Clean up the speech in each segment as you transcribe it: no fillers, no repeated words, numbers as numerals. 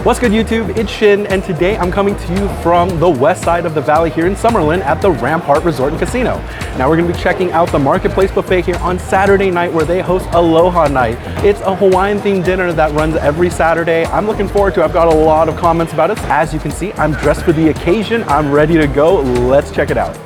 What's good, YouTube? It's Shin, and today I'm coming to you from the west side of the valley here in Summerlin at the Rampart Resort and Casino. Now we're going to be checking out the Marketplace Buffet here on Saturday night, where they host Aloha Night. It's a Hawaiian themed dinner that runs every Saturday. I'm looking forward to it. I've got a lot of comments about it. As you can see, I'm dressed for the occasion. I'm ready to go. Let's check it out.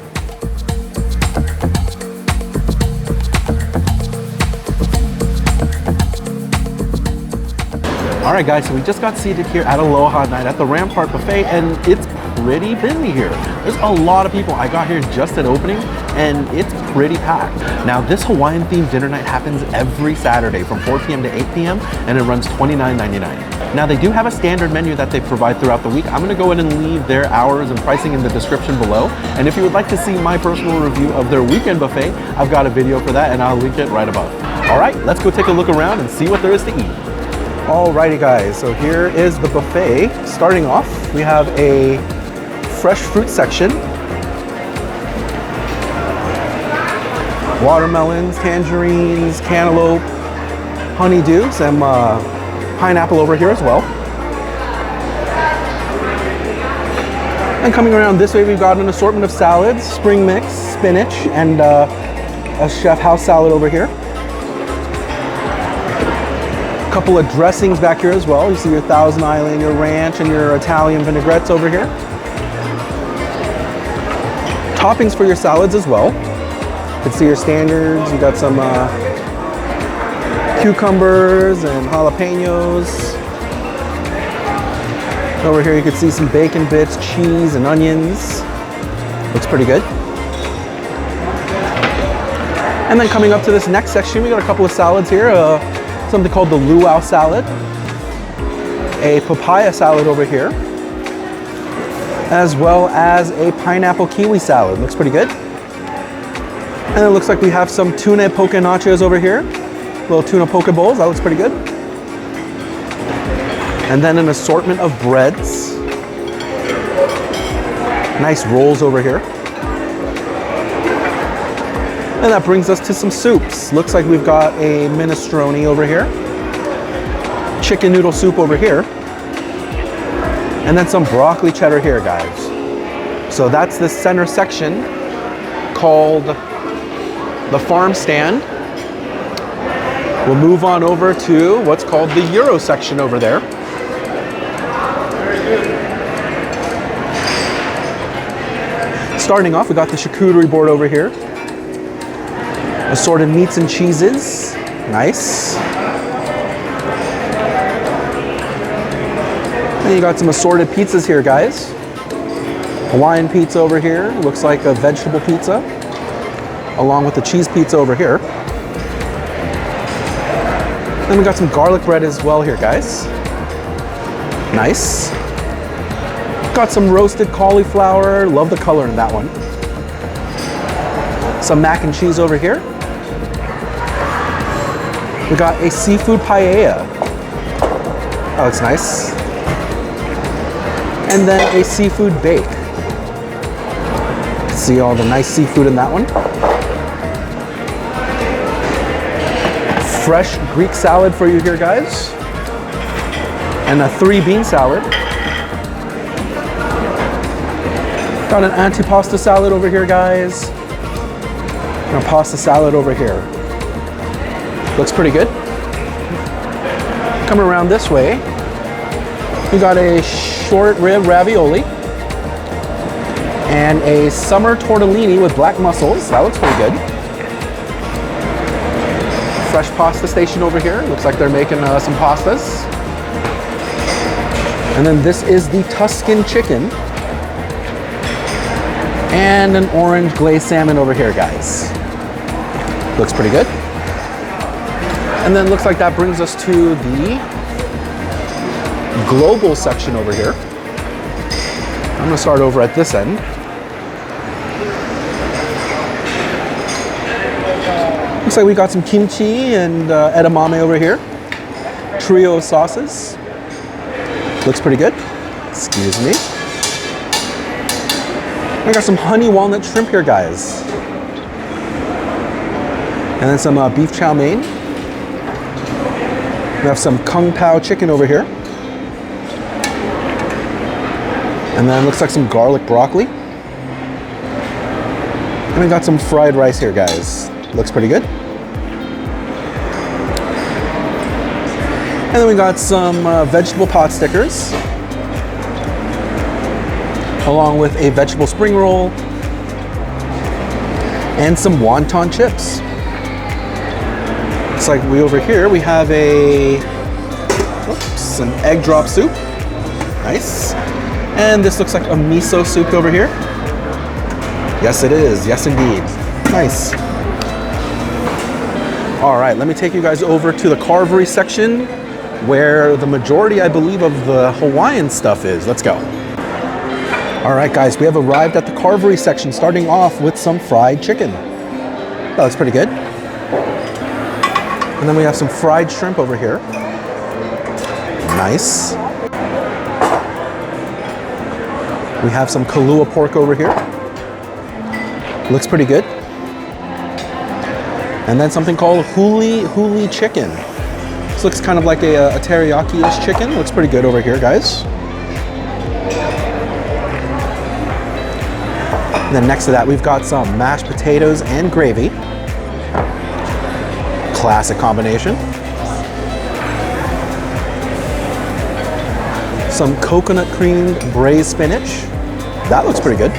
All right, guys, so we just got seated here at Aloha Night at the Rampart Buffet, and it's pretty busy here. There's a lot of people. I got here just at opening, and it's pretty packed. Now, this Hawaiian themed dinner night happens every Saturday from 4 p.m. to 8 p.m., and it runs $29.99. Now, they do have a standard menu that they provide throughout the week. I'm gonna go ahead and leave their hours and pricing in the description below. And if you would like to see my personal review of their weekend buffet, I've got a video for that, and I'll link it right above. All right, let's go take a look around and see what there is to eat. Alrighty, guys, so here is the buffet. Starting off, we have a fresh fruit section. Watermelons, tangerines, cantaloupe, honeydew, some pineapple over here as well. And coming around this way, we've got an assortment of salads, spring mix, spinach, and a chef house salad over here. Couple of dressings back here as well. You see your Thousand Island, your ranch, and your Italian vinaigrettes over here. Toppings for your salads as well. You can see your standards. You got some cucumbers and jalapenos. Over here you can see some bacon bits, cheese, and onions. Looks pretty good. And then coming up to this next section, we got a couple of salads here. Something called the luau salad, a papaya salad over here, as well as a pineapple kiwi salad. Looks pretty good. And it looks like we have some tuna poke nachos over here, little tuna poke bowls. That looks pretty good. And then an assortment of breads, nice rolls over here. And that brings us to some soups. Looks like we've got a minestrone over here, chicken noodle soup over here, and then some broccoli cheddar here, guys. So that's the center section called the farm stand. We'll move on over to what's called the Euro section over there. Starting off, we got the charcuterie board over here. Assorted meats and cheeses. Nice. And you got some assorted pizzas here, guys. Hawaiian pizza over here. Looks like a vegetable pizza, along with the cheese pizza over here. Then we got some garlic bread as well here, guys. Nice. Got some roasted cauliflower. Love the color in that one. Some mac and cheese over here. We got a seafood paella. Oh, it's nice. And then a seafood bake. See all the nice seafood in that one. Fresh Greek salad for you here, guys. And a 3-bean salad. Got an antipasta salad over here, guys. And a pasta salad over here. Looks pretty good. Coming around this way, we got a short rib ravioli and a summer tortellini with black mussels. That looks pretty good. Fresh pasta station over here. Looks like they're making some pastas. And then this is the Tuscan chicken and an orange glazed salmon over here, guys. Looks pretty good. And then looks like that brings us to the global section over here. I'm gonna start over at this end. Looks like we got some kimchi and edamame over here. Trio of sauces. Looks pretty good. Excuse me. We got some honey walnut shrimp here, guys. And then some beef chow mein. We have some kung pao chicken over here. And then looks like some garlic broccoli. And we got some fried rice here, guys. Looks pretty good. And then we got some vegetable pot stickers, along with a vegetable spring roll and some wonton chips. It's like over here we have an egg drop soup. Nice. And this looks like a miso soup over here. Yes, it is. Yes, indeed. Nice. All right, let me take you guys over to the carvery section where the majority, I believe, of the Hawaiian stuff is. Let's go. All right, guys, we have arrived at the carvery section, starting off with some fried chicken. That looks pretty good. And then we have some fried shrimp over here. Nice. We have some Kahlua pork over here. Looks pretty good. And then something called huli chicken. This looks kind of like a teriyaki-ish chicken. Looks pretty good over here, guys. And then next to that, we've got some mashed potatoes and gravy. Classic combination. Some coconut creamed braised spinach. That looks pretty good.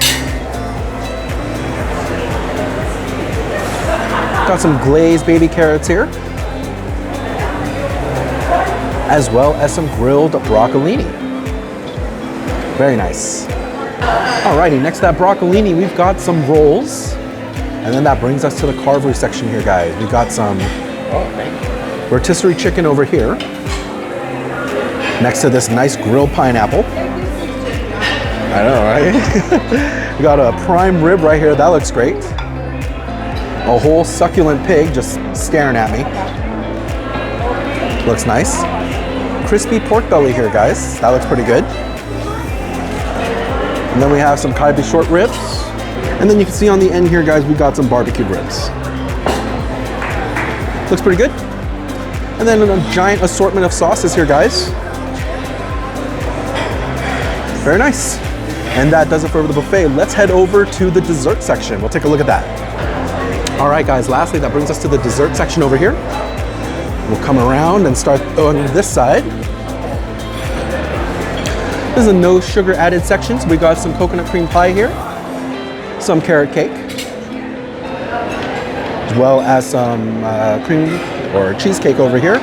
Got some glazed baby carrots here, as well as some grilled broccolini. Very nice. Alrighty, next to that broccolini, we've got some rolls. And then that brings us to the carvery section here, guys. We've got some rotisserie chicken over here, next to this nice grilled pineapple. I know, right? We got a prime rib right here. That looks great. A whole succulent pig just staring at me. Looks nice. Crispy pork belly here, guys. That looks pretty good. And then we have some Kaibi short ribs. And then you can see on the end here, guys, we got some barbecued ribs. Looks pretty good. And then a giant assortment of sauces here, guys. Very nice. And that does it for the buffet. Let's head over to the dessert section. We'll take a look at that. All right, guys, lastly, that brings us to the dessert section over here. We'll come around and start on this side. This is a no sugar added section. So we got some coconut cream pie here, some carrot cake, as well as some cream or cheesecake over here,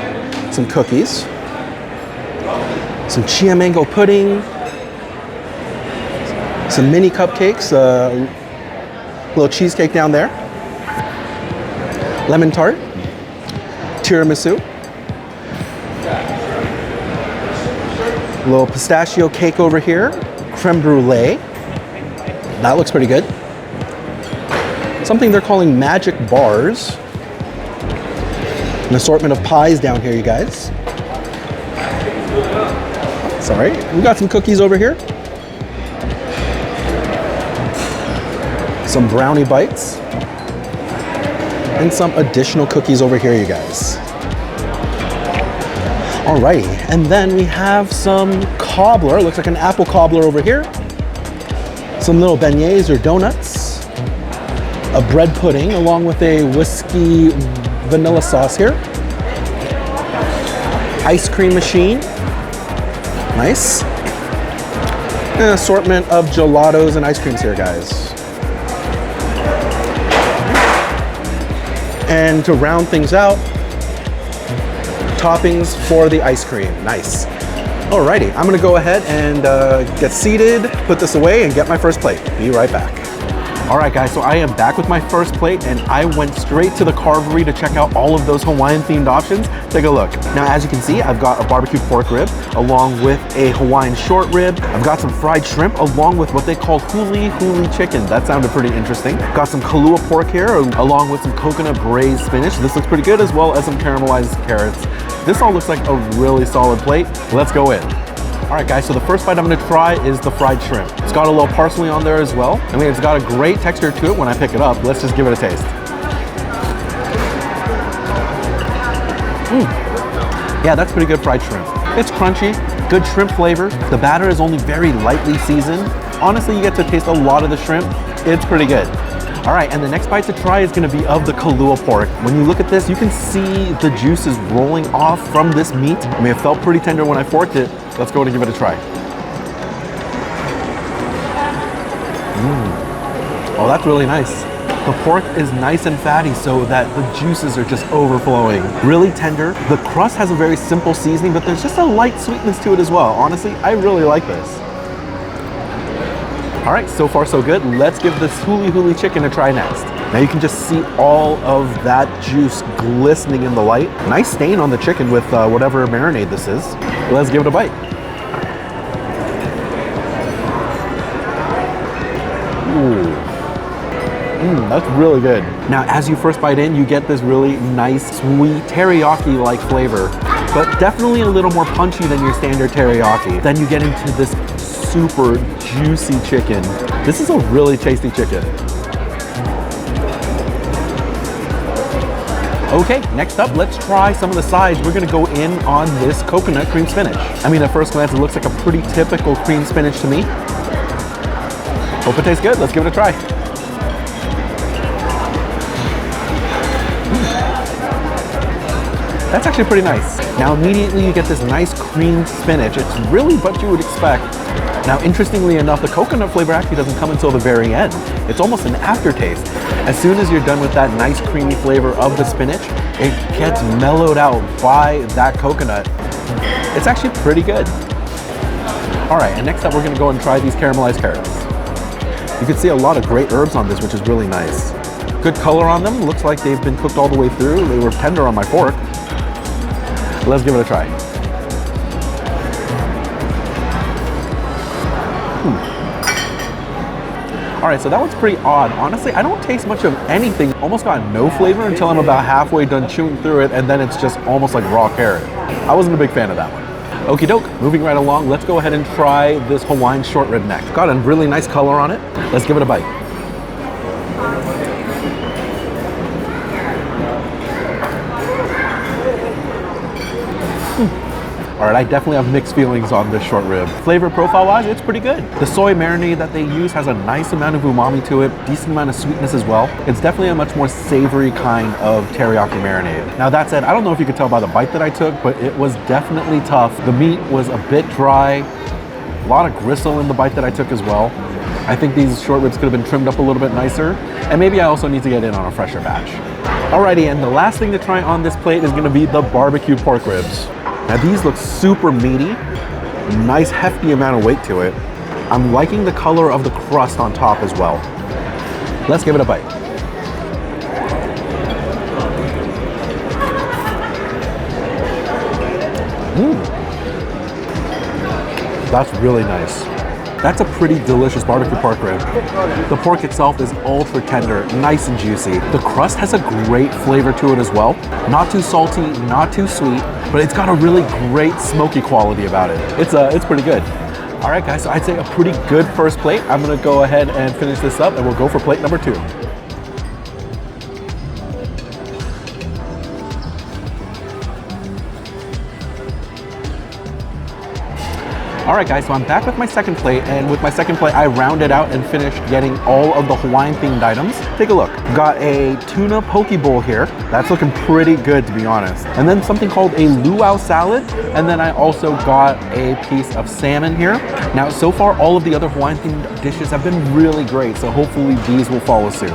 some cookies, some chia mango pudding, some mini cupcakes, little cheesecake down there, lemon tart, tiramisu, little pistachio cake over here, creme brulee. That looks pretty good. Something they're calling magic bars. An assortment of pies down here, you guys. Sorry, we got some cookies over here. Some brownie bites. And some additional cookies over here, you guys. Alrighty, and then we have some cobbler. Looks like an apple cobbler over here. Some little beignets or donuts. A bread pudding along with a whiskey vanilla sauce here. Ice cream machine. Nice. And an assortment of gelatos and ice creams here, guys. And to round things out, toppings for the ice cream. Nice. Alrighty, I'm gonna go ahead and get seated, put this away, and get my first plate. Be right back. All right, guys, so I am back with my first plate, and I went straight to the carvery to check out all of those Hawaiian-themed options. Take a look. Now, as you can see, I've got a barbecue pork rib, along with a Hawaiian short rib. I've got some fried shrimp, along with what they call huli chicken. That sounded pretty interesting. Got some Kahlua pork here, along with some coconut braised spinach. This looks pretty good, as well as some caramelized carrots. This all looks like a really solid plate. Let's go in. All right, guys, so the first bite I'm gonna try is the fried shrimp. It's got a little parsley on there as well. I mean, it's got a great texture to it when I pick it up. Let's just give it a taste. Yeah, that's pretty good fried shrimp. It's crunchy. Good shrimp flavor. The batter is only very lightly seasoned. Honestly, you get to taste a lot of the shrimp. It's pretty good. All right, and the next bite to try is gonna be of the Kahlua pork. When you look at this, you can see the juices rolling off from this meat. I mean, it felt pretty tender when I forked it. Let's go and give it a try. Oh, that's really nice. The pork is nice and fatty so that the juices are just overflowing. Really tender. The crust has a very simple seasoning, but there's just a light sweetness to it as well. Honestly, I really like this. All right, so far so good. Let's give this huli huli chicken a try next. Now you can just see all of that juice glistening in the light. Nice stain on the chicken with whatever marinade this is. Let's give it a bite. Ooh. That's really good. Now, as you first bite in, you get this really nice, sweet, teriyaki-like flavor, but definitely a little more punchy than your standard teriyaki. Then you get into this super juicy chicken. This is a really tasty chicken. Okay, next up, let's try some of the sides. We're gonna go in on this coconut cream spinach. I mean, at first glance, it looks like a pretty typical cream spinach to me. Hope it tastes good. Let's give it a try. That's actually pretty nice. Now immediately you get this nice creamed spinach. It's really what you would expect. Now interestingly enough, the coconut flavor actually doesn't come until the very end. It's almost an aftertaste. As soon as you're done with that nice creamy flavor of the spinach, it gets mellowed out by that coconut. It's actually pretty good. All right, and next up we're gonna go and try these caramelized carrots. You can see a lot of great herbs on this, which is really nice. Good color on them. Looks like they've been cooked all the way through. They were tender on my fork. Let's give it a try. All right, so that one's pretty odd. Honestly, I don't taste much of anything. Almost got no flavor until I'm about halfway done chewing through it, and then it's just almost like raw carrot. I wasn't a big fan of that one. Okie doke, moving right along, let's go ahead and try this Hawaiian short rib neck. Got a really nice color on it. Let's give it a bite. All right, I definitely have mixed feelings on this short rib. Flavor profile-wise, it's pretty good. The soy marinade that they use has a nice amount of umami to it, decent amount of sweetness as well. It's definitely a much more savory kind of teriyaki marinade. Now that said, I don't know if you could tell by the bite that I took, but it was definitely tough. The meat was a bit dry, a lot of gristle in the bite that I took as well. I think these short ribs could have been trimmed up a little bit nicer, and maybe I also need to get in on a fresher batch. Alrighty, and the last thing to try on this plate is gonna be the barbecue pork ribs. Now these look super meaty, nice hefty amount of weight to it. I'm liking the color of the crust on top as well. Let's give it a bite. That's really nice. That's a pretty delicious barbecue pork rib. The pork itself is ultra tender, nice and juicy. The crust has a great flavor to it as well. Not too salty, not too sweet, but it's got a really great smoky quality about it. It's pretty good. All right, guys, so I'd say a pretty good first plate. I'm gonna go ahead and finish this up and we'll go for plate number 2. All right, guys, so I'm back with my second plate, and with my second plate, I rounded out and finished getting all of the Hawaiian-themed items. Take a look. Got a tuna poke bowl here. That's looking pretty good, to be honest. And then something called a luau salad, and then I also got a piece of salmon here. Now, so far, all of the other Hawaiian-themed dishes have been really great, so hopefully these will follow suit.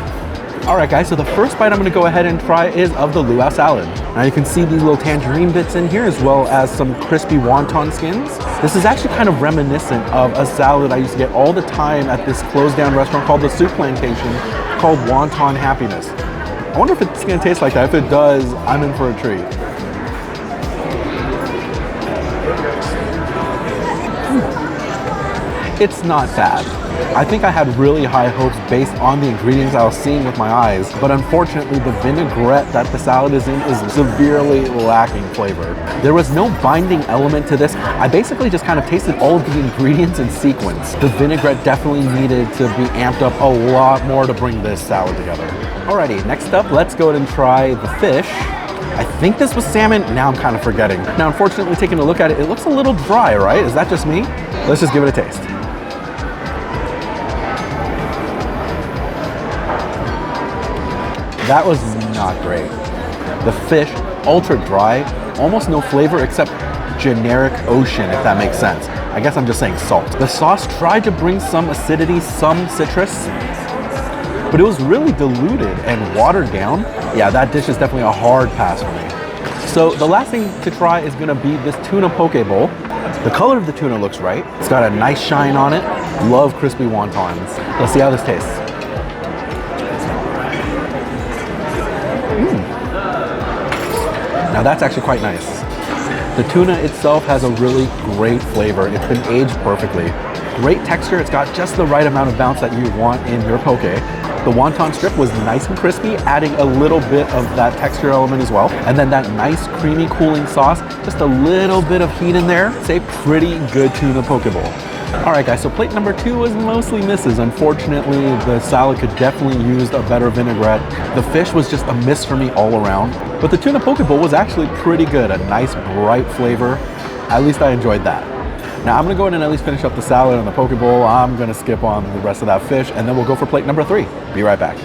All right, guys, so the first bite I'm gonna go ahead and try is of the luau salad. Now you can see these little tangerine bits in here as well as some crispy wonton skins. This is actually kind of reminiscent of a salad I used to get all the time at this closed down restaurant called the Soup Plantation called Wonton Happiness. I wonder if it's gonna taste like that. If it does, I'm in for a treat. It's not bad. I think I had really high hopes based on the ingredients I was seeing with my eyes, but unfortunately the vinaigrette that the salad is in is severely lacking flavor. There was no binding element to this. I basically just kind of tasted all of the ingredients in sequence. The vinaigrette definitely needed to be amped up a lot more to bring this salad together. Alrighty, next up, let's go ahead and try the fish. I think this was salmon. Now I'm kind of forgetting. Now, unfortunately, taking a look at it, it looks a little dry, right? Is that just me? Let's just give it a taste. That was not great. The fish, ultra dry, almost no flavor except generic ocean, if that makes sense. I guess I'm just saying salt. The sauce tried to bring some acidity, some citrus, but it was really diluted and watered down. Yeah, that dish is definitely a hard pass for me. So the last thing to try is gonna be this tuna poke bowl. The color of the tuna looks right. It's got a nice shine on it. Love crispy wontons. Let's see how this tastes. Now that's actually quite nice. The tuna itself has a really great flavor. It's been aged perfectly. Great texture. It's got just the right amount of bounce that you want in your poke. The wonton strip was nice and crispy, adding a little bit of that texture element as well. And then that nice creamy cooling sauce, just a little bit of heat in there. It's a pretty good tuna poke bowl. All right, guys, so plate number 2 was mostly misses. Unfortunately, the salad could definitely use a better vinaigrette. The fish was just a miss for me all around. But the tuna poke bowl was actually pretty good. A nice, bright flavor. At least I enjoyed that. Now, I'm gonna go ahead and at least finish up the salad and the poke bowl. I'm gonna skip on the rest of that fish, and then we'll go for plate number 3. Be right back.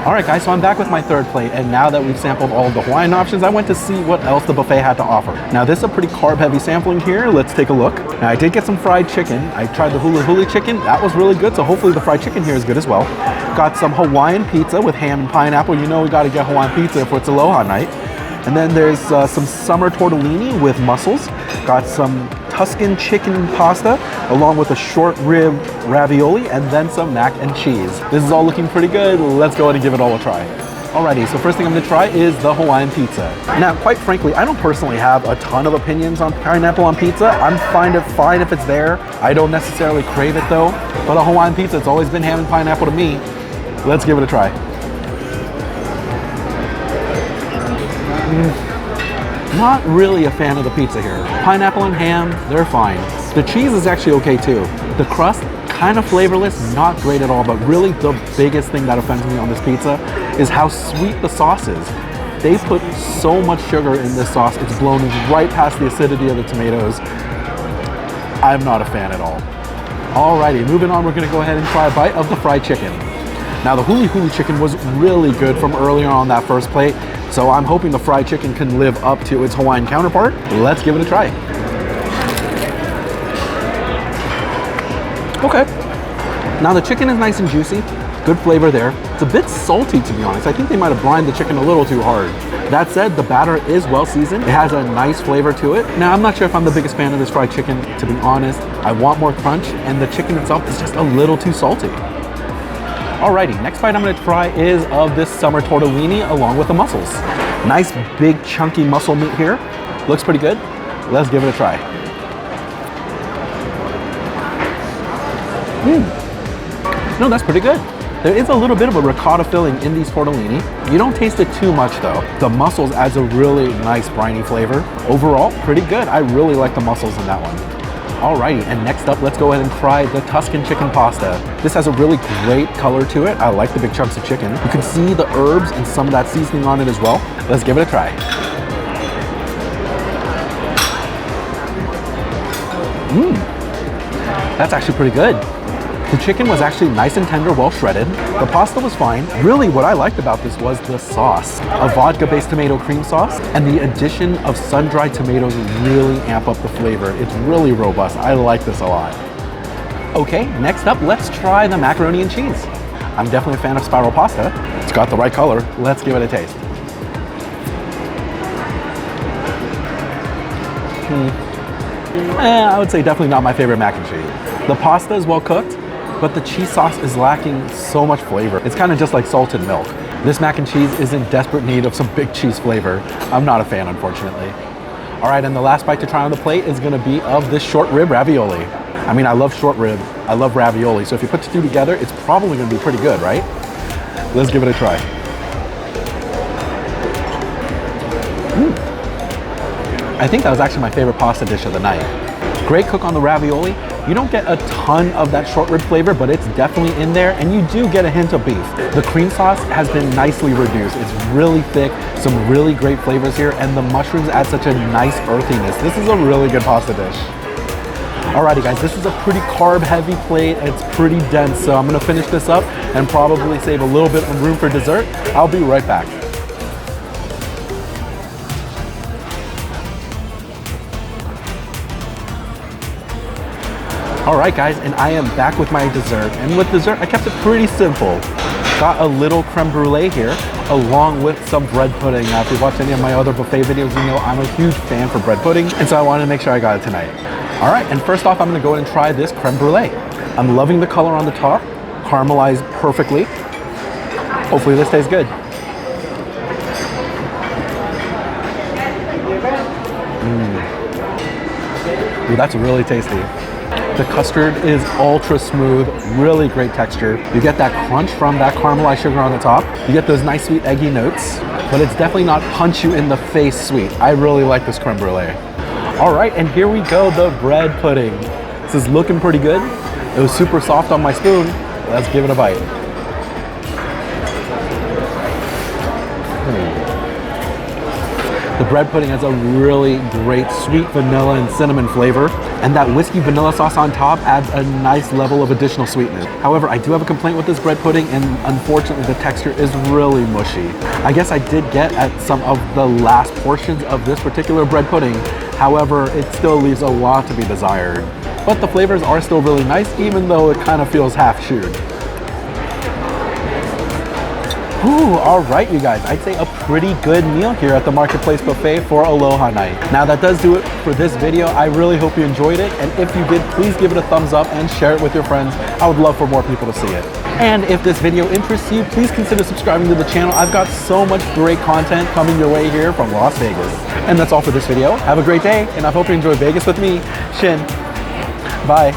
All right, guys, so I'm back with my third plate, and now that we've sampled all of the Hawaiian options, I went to see what else the buffet had to offer. Now, this is a pretty carb-heavy sampling here. Let's take a look. Now, I did get some fried chicken. I tried the hula hula chicken. That was really good, so hopefully the fried chicken here is good as well. Got some Hawaiian pizza with ham and pineapple. You know we gotta get Hawaiian pizza if it's Aloha Night. And then there's some summer tortellini with mussels. Got some Tuscan chicken pasta, along with a short rib ravioli, and then some mac and cheese. This is all looking pretty good. Let's go ahead and give it all a try. Alrighty, so first thing I'm gonna try is the Hawaiian pizza. Now, quite frankly, I don't personally have a ton of opinions on pineapple on pizza. I'm fine if it's there. I don't necessarily crave it though. But a Hawaiian pizza, it's always been ham and pineapple to me. Let's give it a try. Not really a fan of the pizza here. Pineapple and ham, they're fine. The cheese is actually okay too. The crust, kind of flavorless, not great at all, but really the biggest thing that offends me on this pizza is how sweet the sauce is. They put so much sugar in this sauce, it's blown right past the acidity of the tomatoes. I'm not a fan at all. Alrighty, moving on, we're gonna go ahead and try a bite of the fried chicken. Now, the huli huli chicken was really good from earlier on that first plate, so I'm hoping the fried chicken can live up to its Hawaiian counterpart. Let's give it a try. Okay. Now, the chicken is nice and juicy, good flavor there. It's a bit salty, to be honest. I think they might have brined the chicken a little too hard. That said, the batter is well seasoned. It has a nice flavor to it. Now, I'm not sure if I'm the biggest fan of this fried chicken, to be honest. I want more crunch, and the chicken itself is just a little too salty. Alrighty, next bite I'm gonna try is of this summer tortellini along with the mussels. Nice big chunky mussel meat here. Looks pretty good. Let's give it a try. No, that's pretty good. There is a little bit of a ricotta filling in these tortellini. You don't taste it too much though. The mussels adds a really nice briny flavor. Overall, pretty good. I really like the mussels in that one. Alrighty, and next up, let's go ahead and try the Tuscan chicken pasta. This has a really great color to it. I like the big chunks of chicken. You can see the herbs and some of that seasoning on it as well. Let's give it a try. That's actually pretty good. The chicken was actually nice and tender, well shredded. The pasta was fine. Really, what I liked about this was the sauce. A vodka-based tomato cream sauce, and the addition of sun-dried tomatoes really amp up the flavor. It's really robust. I like this a lot. Okay, next up, let's try the macaroni and cheese. I'm definitely a fan of spiral pasta. It's got the right color. Let's give it a taste. I would say definitely not my favorite mac and cheese. The pasta is well cooked, but the cheese sauce is lacking so much flavor. It's kind of just like salted milk. This mac and cheese is in desperate need of some big cheese flavor. I'm not a fan, unfortunately. All right, and the last bite to try on the plate is gonna be of this short rib ravioli. I mean, I love short rib, I love ravioli, so if you put the two together, it's probably gonna be pretty good, right? Let's give it a try. I think that was actually my favorite pasta dish of the night. Great cook on the ravioli, You don't get a ton of that short rib flavor, but it's definitely in there, and you do get a hint of beef. The cream sauce has been nicely reduced. It's really thick, some really great flavors here, and the mushrooms add such a nice earthiness. This is a really good pasta dish. Alrighty guys, this is a pretty carb heavy plate. It's pretty dense, so I'm gonna finish this up and probably save a little bit of room for dessert. I'll be right back. Alright guys, and I am back with my dessert. And with dessert, I kept it pretty simple. Got a little creme brulee here, along with some bread pudding. Now, if you've watched any of my other buffet videos, you know I'm a huge fan for bread pudding, and so I wanted to make sure I got it tonight. All right, and first off, I'm gonna go ahead and try this creme brulee. I'm loving the color on the top, caramelized perfectly. Hopefully this tastes good. Ooh, that's really tasty. The custard is ultra smooth, really great texture. You get that crunch from that caramelized sugar on the top. You get those nice sweet eggy notes, but it's definitely not punch you in the face sweet. I really like this creme brulee. All right, and here we go, the bread pudding. This is looking pretty good. It was super soft on my spoon. Let's give it a bite. The bread pudding has a really great sweet vanilla and cinnamon flavor, and that whiskey vanilla sauce on top adds a nice level of additional sweetness. However, I do have a complaint with this bread pudding, and unfortunately the texture is really mushy. I guess I did get at some of the last portions of this particular bread pudding. However, it still leaves a lot to be desired. But the flavors are still really nice, even though it kind of feels half-chewed. Ooh, all right, you guys. I'd say a pretty good meal here at the Marketplace Buffet for Aloha Night. Now that does do it for this video. I really hope you enjoyed it. And if you did, please give it a thumbs up and share it with your friends. I would love for more people to see it. And if this video interests you, please consider subscribing to the channel. I've got so much great content coming your way here from Las Vegas. And that's all for this video. Have a great day, and I hope you enjoy Vegas with me, Shin. Bye.